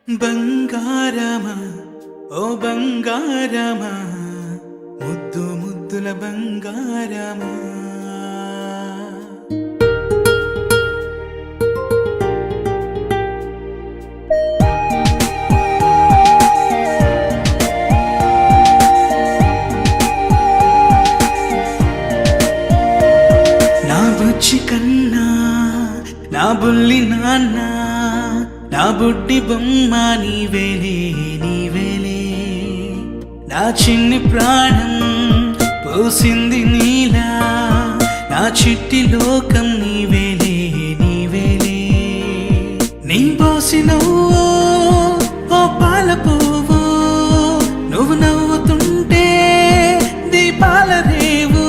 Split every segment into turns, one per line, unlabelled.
బంగారమా ఓ బంగారమా ముద్దు ముద్దుల బంగారమా నా బుజ్జి కన్నా నా బుల్లి నాన్న నా బుడ్డి బొమ్మ నీవేలే నీవేలే నా చిన్ని ప్రాణం పోసింది నీలా నా చిట్టి లోకం నీవేలే నీవేలే నీ పోసినవో ఓ పాల పువ్వు నువ్వు నవ్వుతుంటే దీపాల రేవు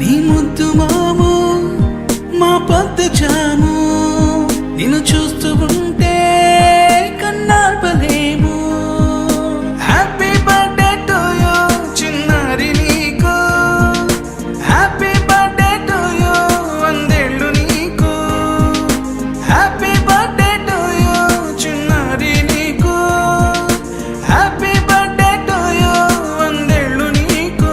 నీ ముద్దు మాము మా పొద్దు జాము నిన్ను చూస్తూ ఉంటే కన్నార్పలేము. హ్యాపీ బర్త్డే టు యూ చిన్నారి నీకు, హ్యాపీ బర్త్డే టు యూ వందేళ్ళు నీకు, హ్యాపీ బర్త్డే టు యూ చిన్నారి నీకు, హ్యాపీ బర్త్డే టు యూ వందేళ్ళు నీకు.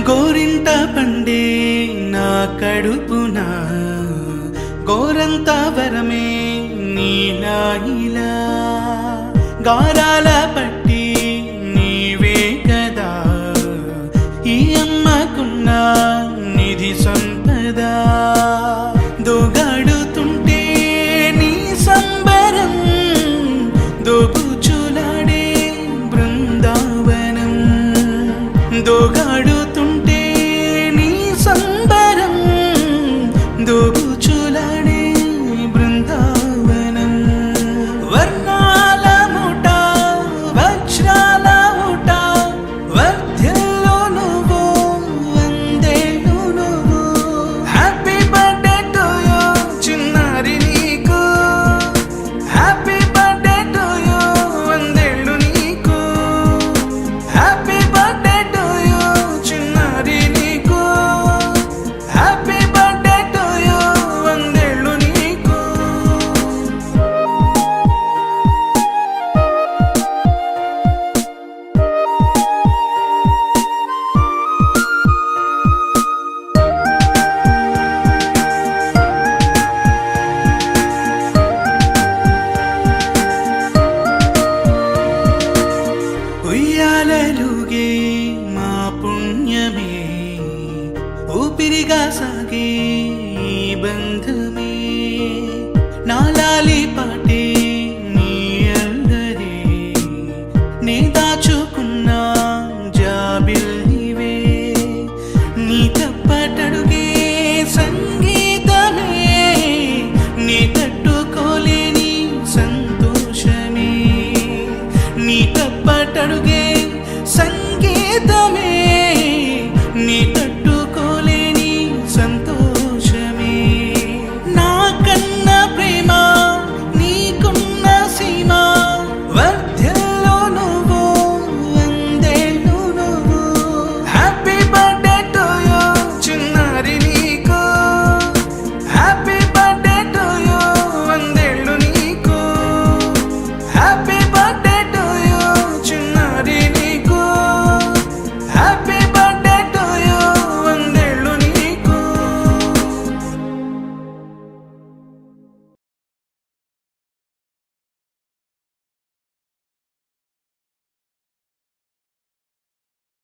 గోరింట పండే నా కడుపున గోరంత వరమే నీలా ఇలా గారాల పట్టి నీవే కదా ఈ అమ్మకున్న నిధి సంపద దోగాడుతుంటే నీ సంబరం దోబుచులాడే బృందావనం దోగాడుతుంటే నీ సంబరం దోబుచులాడే బృందావనం వర్ణాల ముఠ వజ్రాల ఊట వర్ధిల్లు నువ్వు వందేళ్ళు నువ్వు. హ్యాపీ బర్త్డే టు యూ చిన్నారి నీకు, హ్యాపీ బర్త్డే టు యూ వందేళ్ళు నీకు, హ్యాపీ బర్త్డే టు యూ చిన్నారి నీకు, హ్యాపీ బర్త్డే టు యూ వందేళ్ళు నీకు. ఉయ్యాలలుగే మా పుణ్యమే ఊపిరిగా సాగే ఈ బంధమే నాలాలి